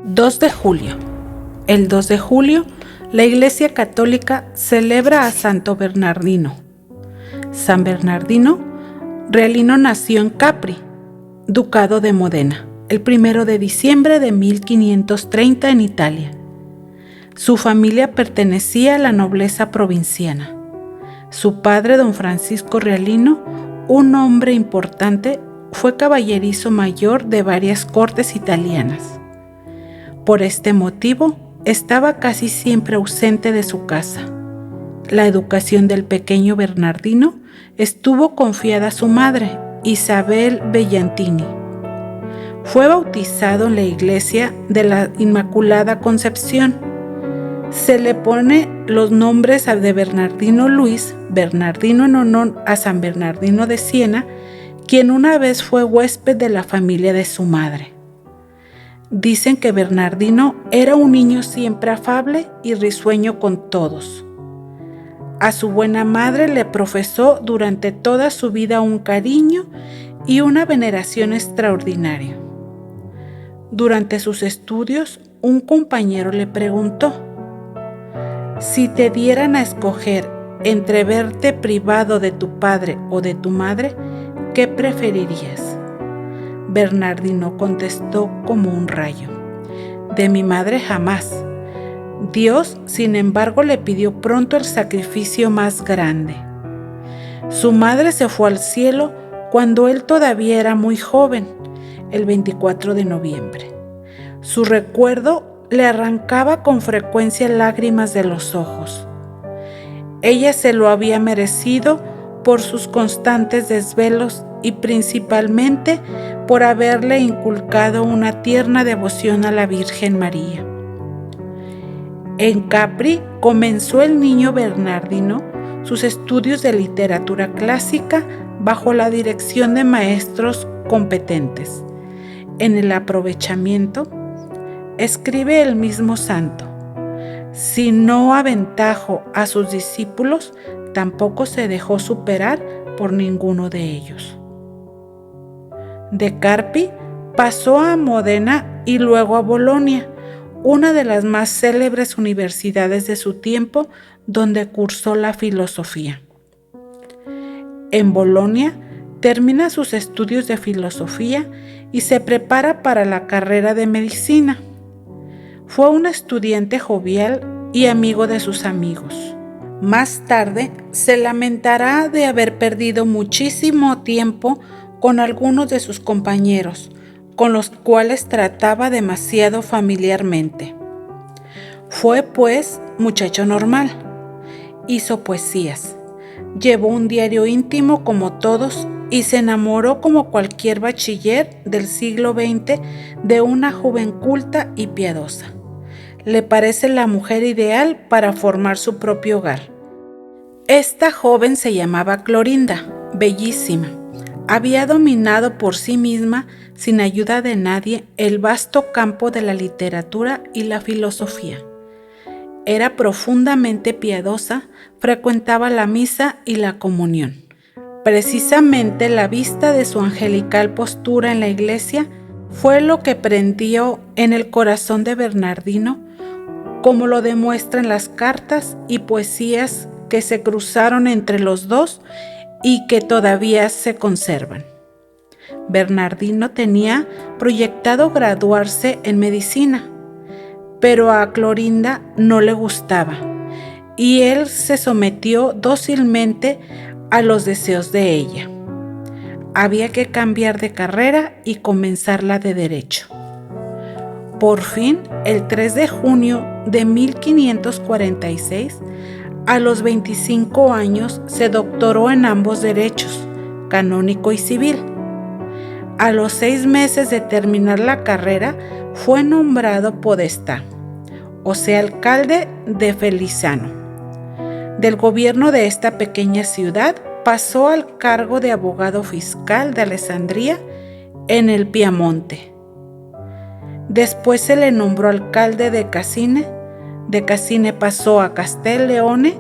2 de julio. El 2 de julio, la Iglesia Católica celebra a Santo Bernardino. San Bernardino Realino nació en Capri, Ducado de Modena, el 1 de diciembre de 1530 en Italia. Su familia pertenecía a la nobleza provinciana. Su padre, don Francisco Realino, un hombre importante, fue caballerizo mayor de varias cortes italianas. Por este motivo, estaba casi siempre ausente de su casa. La educación del pequeño Bernardino estuvo confiada a su madre, Isabel Bellantini. Fue bautizado en la iglesia de la Inmaculada Concepción. Se le pone los nombres de Bernardino Luis, Bernardino en honor a San Bernardino de Siena, quien una vez fue huésped de la familia de su madre. Dicen que Bernardino era un niño siempre afable y risueño con todos. A su buena madre le profesó durante toda su vida un cariño y una veneración extraordinaria. Durante sus estudios, un compañero le preguntó: si te dieran a escoger entre verte privado de tu padre o de tu madre, ¿qué preferirías? Bernardino contestó como un rayo: de mi madre jamás. Dios, sin embargo, le pidió pronto el sacrificio más grande. Su madre se fue al cielo cuando él todavía era muy joven, el 24 de noviembre. Su recuerdo le arrancaba con frecuencia lágrimas de los ojos. Ella se lo había merecido por sus constantes desvelos y principalmente por haberle inculcado una tierna devoción a la Virgen María. En Capri comenzó el niño Bernardino sus estudios de literatura clásica bajo la dirección de maestros competentes. En el aprovechamiento, escribe el mismo santo: si no aventajó a sus discípulos, tampoco se dejó superar por ninguno de ellos. De Carpi pasó a Modena y luego a Bolonia, una de las más célebres universidades de su tiempo, donde cursó la filosofía. En Bolonia termina sus estudios de filosofía y se prepara para la carrera de medicina. Fue un estudiante jovial y amigo de sus amigos. Más tarde se lamentará de haber perdido muchísimo tiempo con algunos de sus compañeros, con los cuales trataba demasiado familiarmente. Fue, pues, muchacho normal. Hizo poesías, llevó un diario íntimo como todos y se enamoró como cualquier bachiller del siglo XX de una joven culta y piadosa. Le parece la mujer ideal para formar su propio hogar. Esta joven se llamaba Clorinda, bellísima. Había dominado por sí misma, sin ayuda de nadie, el vasto campo de la literatura y la filosofía. Era profundamente piadosa, frecuentaba la misa y la comunión. Precisamente la vista de su angelical postura en la iglesia fue lo que prendió en el corazón de Bernardino, como lo demuestran las cartas y poesías que se cruzaron entre los dos y que todavía se conservan. Bernardino tenía proyectado graduarse en medicina, pero a Clorinda no le gustaba y él se sometió dócilmente a los deseos de ella. Había que cambiar de carrera y comenzar la de Derecho. Por fin, el 3 de junio de 1546, a los 25 años, se doctoró en ambos derechos, canónico y civil. A los 6 meses de terminar la carrera, fue nombrado podestá, o sea, alcalde de Feliciano. Del gobierno de esta pequeña ciudad pasó al cargo de abogado fiscal de Alessandria en el Piamonte. Después se le nombró alcalde de Cassine. De Cassine pasó a Castellleone,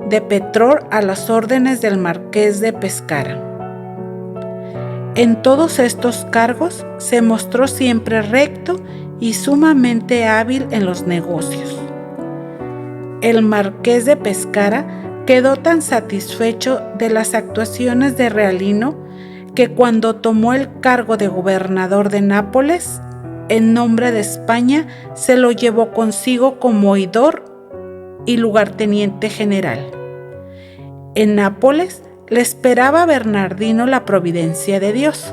de Petror a las órdenes del marqués de Pescara. En todos estos cargos se mostró siempre recto y sumamente hábil en los negocios. El marqués de Pescara quedó tan satisfecho de las actuaciones de Realino que cuando tomó el cargo de gobernador de Nápoles, en nombre de España, se lo llevó consigo como oidor y lugarteniente general. En Nápoles le esperaba a Bernardino la providencia de Dios.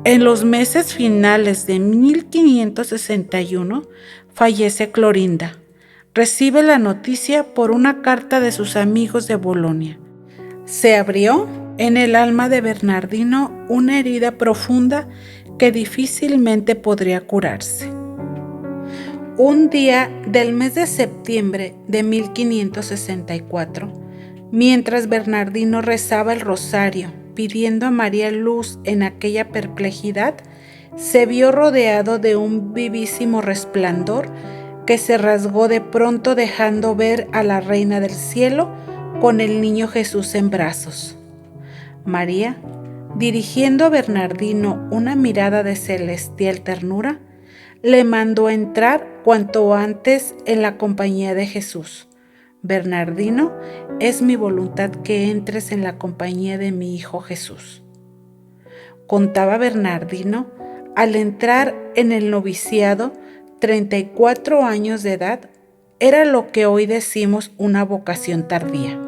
En los meses finales de 1561 fallece Clorinda. Recibe la noticia por una carta de sus amigos de Bolonia. Se abrió en el alma de Bernardino una herida profunda que difícilmente podría curarse. Un día del mes de septiembre de 1564, mientras Bernardino rezaba el rosario pidiendo a María luz en aquella perplejidad, se vio rodeado de un vivísimo resplandor que se rasgó de pronto dejando ver a la Reina del Cielo con el niño Jesús en brazos. María, dirigiendo a Bernardino una mirada de celestial ternura, le mandó entrar cuanto antes en la compañía de Jesús. Bernardino, es mi voluntad que entres en la compañía de mi Hijo Jesús. Contaba Bernardino, al entrar en el noviciado, 34 años de edad, era lo que hoy decimos una vocación tardía.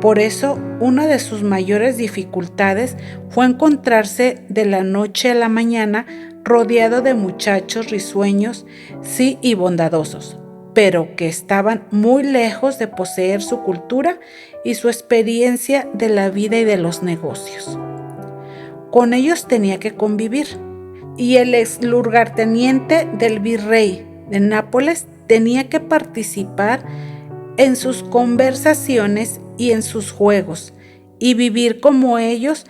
Por eso, una de sus mayores dificultades fue encontrarse de la noche a la mañana rodeado de muchachos risueños, sí, y bondadosos, pero que estaban muy lejos de poseer su cultura y su experiencia de la vida y de los negocios. Con ellos tenía que convivir, y el ex lugarteniente del virrey de Nápoles tenía que participar en sus conversaciones y en sus juegos, y vivir como ellos,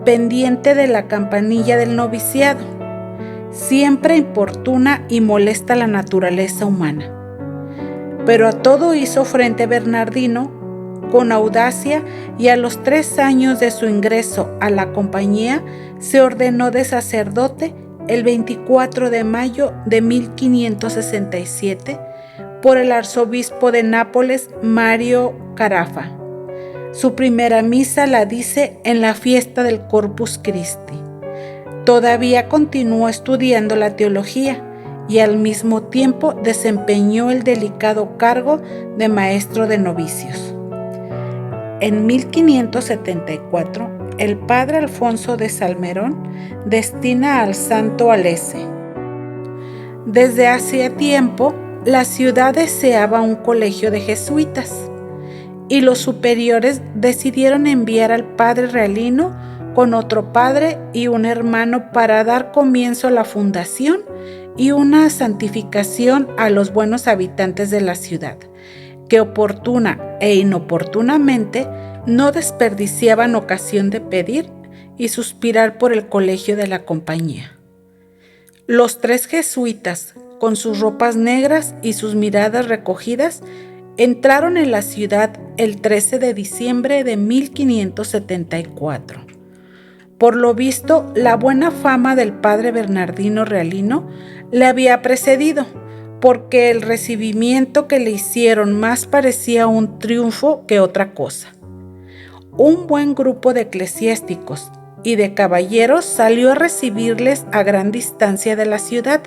pendiente de la campanilla del noviciado. Siempre importuna y molesta la naturaleza humana. Pero a todo hizo frente Bernardino con audacia, y a los 3 años de su ingreso a la compañía se ordenó de sacerdote el 24 de mayo de 1567 por el arzobispo de Nápoles, Mario Carafa. Su primera misa la dice en la fiesta del Corpus Christi. Todavía continuó estudiando la teología y al mismo tiempo desempeñó el delicado cargo de maestro de novicios. En 1574, el padre Alfonso de Salmerón destina al santo a Lecce. Desde hacía tiempo, la ciudad deseaba un colegio de jesuitas, y los superiores decidieron enviar al padre Realino con otro padre y un hermano para dar comienzo a la fundación y una santificación a los buenos habitantes de la ciudad, que oportuna e inoportunamente no desperdiciaban ocasión de pedir y suspirar por el colegio de la compañía. Los 3 jesuitas, con sus ropas negras y sus miradas recogidas, entraron en la ciudad el 13 de diciembre de 1574. Por lo visto, la buena fama del padre Bernardino Realino le había precedido, porque el recibimiento que le hicieron más parecía un triunfo que otra cosa. Un buen grupo de eclesiásticos y de caballeros salió a recibirles a gran distancia de la ciudad.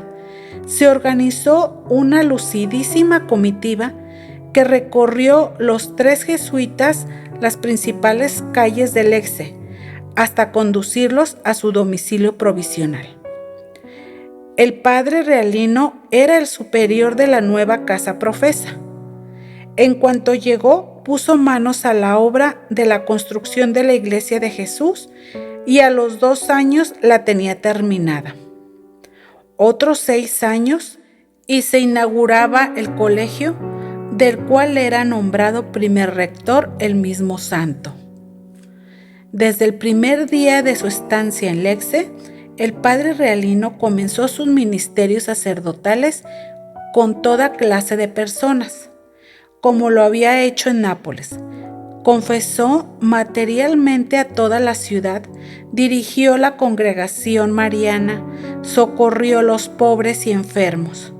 Se organizó una lucidísima comitiva que recorrió los 3 jesuitas las principales calles de Lecce hasta conducirlos a su domicilio provisional. El padre Realino era el superior de la nueva casa profesa. En cuanto llegó, puso manos a la obra de la construcción de la iglesia de Jesús y a los 2 años la tenía terminada. Otros 6 años y se inauguraba el colegio, del cual era nombrado primer rector el mismo santo. Desde el primer día de su estancia en Lecce, el padre Realino comenzó sus ministerios sacerdotales con toda clase de personas, como lo había hecho en Nápoles, confesó materialmente a toda la ciudad, dirigió la congregación mariana, socorrió a los pobres y enfermos.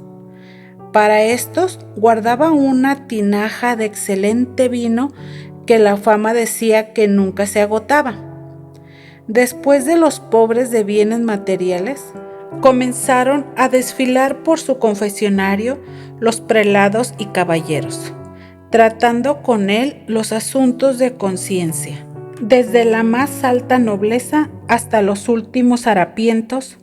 Para estos guardaba una tinaja de excelente vino que la fama decía que nunca se agotaba. Después de los pobres de bienes materiales, comenzaron a desfilar por su confesionario los prelados y caballeros, tratando con él los asuntos de conciencia, desde la más alta nobleza hasta los últimos harapientos,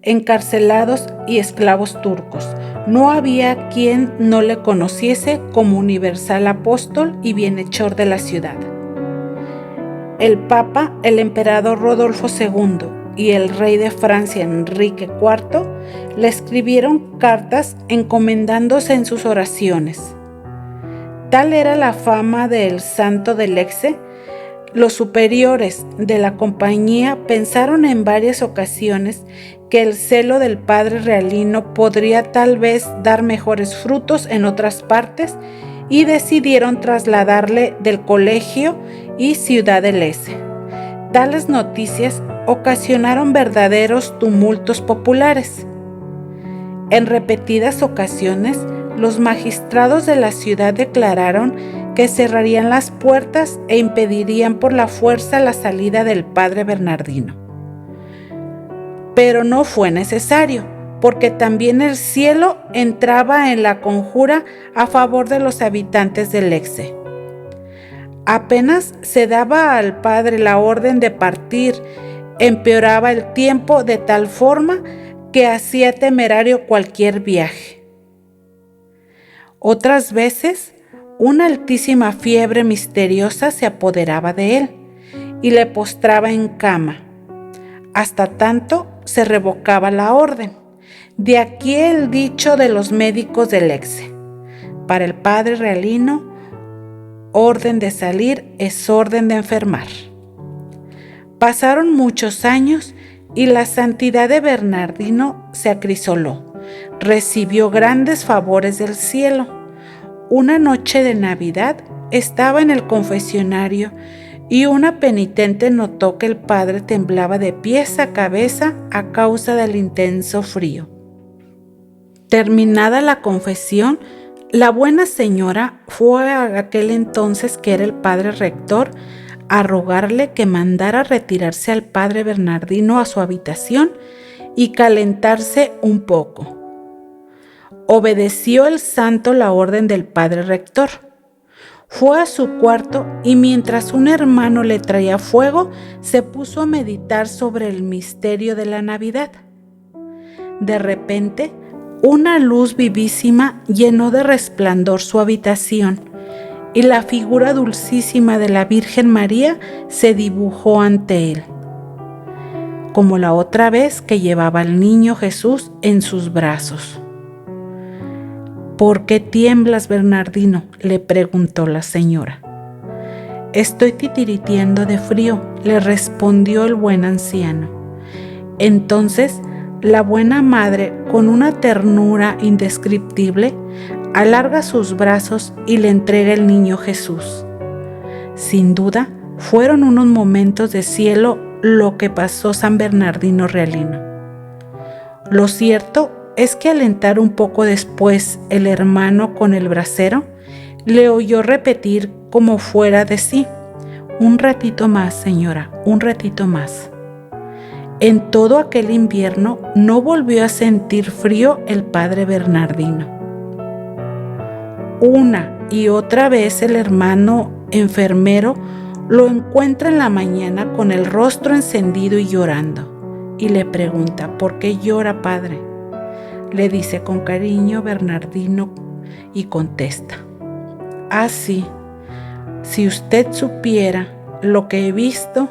encarcelados y esclavos turcos. No había quien no le conociese como universal apóstol y bienhechor de la ciudad. El Papa, el emperador Rodolfo II y el rey de Francia Enrique IV le escribieron cartas encomendándose en sus oraciones. Tal era la fama del santo del Lecce, los superiores de la compañía pensaron en varias ocasiones que el celo del padre Realino podría tal vez dar mejores frutos en otras partes y decidieron trasladarle del colegio y ciudad de Lecce. Tales noticias ocasionaron verdaderos tumultos populares. En repetidas ocasiones, los magistrados de la ciudad declararon que cerrarían las puertas e impedirían por la fuerza la salida del padre Bernardino. Pero no fue necesario, porque también el cielo entraba en la conjura a favor de los habitantes de Lecce. Apenas se daba al padre la orden de partir, empeoraba el tiempo de tal forma que hacía temerario cualquier viaje. Otras veces, una altísima fiebre misteriosa se apoderaba de él y le postraba en cama. Hasta tanto se revocaba la orden. De aquí el dicho de los médicos de Lecce: para el padre Realino, orden de salir es orden de enfermar. Pasaron muchos años y la santidad de Bernardino se acrisoló. Recibió grandes favores del cielo. Una noche de Navidad estaba en el confesionario y una penitente notó que el padre temblaba de pies a cabeza a causa del intenso frío. Terminada la confesión, la buena señora fue a aquel entonces que era el padre rector a rogarle que mandara retirarse al padre Bernardino a su habitación y calentarse un poco. Obedeció el santo la orden del padre rector. Fue a su cuarto y mientras un hermano le traía fuego, se puso a meditar sobre el misterio de la Navidad. De repente, una luz vivísima llenó de resplandor su habitación y la figura dulcísima de la Virgen María se dibujó ante él, como la otra vez que llevaba al niño Jesús en sus brazos. ¿Por qué tiemblas, Bernardino?, le preguntó la señora. Estoy titiriteando de frío, le respondió el buen anciano. Entonces, la buena madre, con una ternura indescriptible, alarga sus brazos y le entrega el niño Jesús. Sin duda, fueron unos momentos de cielo lo que pasó San Bernardino Realino. Lo cierto es que al entrar un poco después el hermano con el brasero, le oyó repetir como fuera de sí: un ratito más, señora, un ratito más. En todo aquel invierno no volvió a sentir frío el padre Bernardino. Una y otra vez el hermano enfermero lo encuentra en la mañana con el rostro encendido y llorando, y le pregunta: ¿por qué llora, padre? Le dice con cariño Bernardino y contesta: ah, sí, si usted supiera lo que he visto.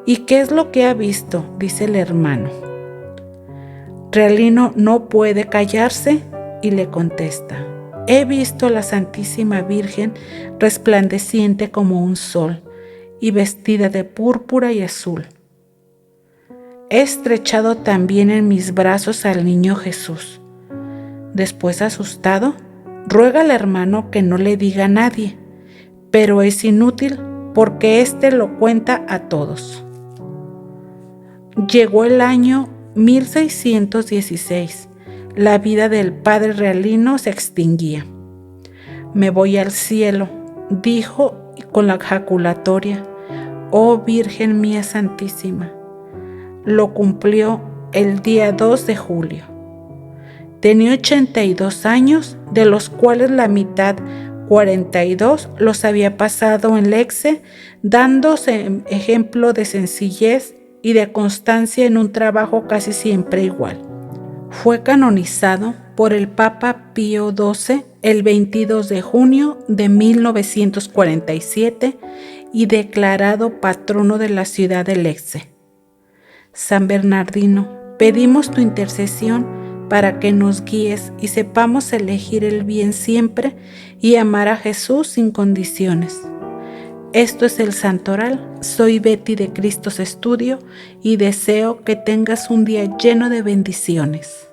¿Y qué es lo que ha visto?, dice el hermano. Realino no puede callarse y le contesta: he visto a la Santísima Virgen resplandeciente como un sol y vestida de púrpura y azul. He estrechado también en mis brazos al niño Jesús. Después, asustado, ruega al hermano que no le diga a nadie, pero es inútil porque éste lo cuenta a todos. Llegó el año 1616. La vida del padre Realino se extinguía. Me voy al cielo, dijo con la jaculatoria, oh Virgen mía Santísima. Lo cumplió el día 2 de julio. Tenía 82 años, de los cuales la mitad, 42, los había pasado en Lecce, dándose ejemplo de sencillez y de constancia en un trabajo casi siempre igual. Fue canonizado por el Papa Pío XII el 22 de junio de 1947 y declarado patrono de la ciudad de Lecce. San Bernardino, pedimos tu intercesión para que nos guíes y sepamos elegir el bien siempre y amar a Jesús sin condiciones. Esto es el Santoral. Soy Betty de Cristos Estudio y deseo que tengas un día lleno de bendiciones.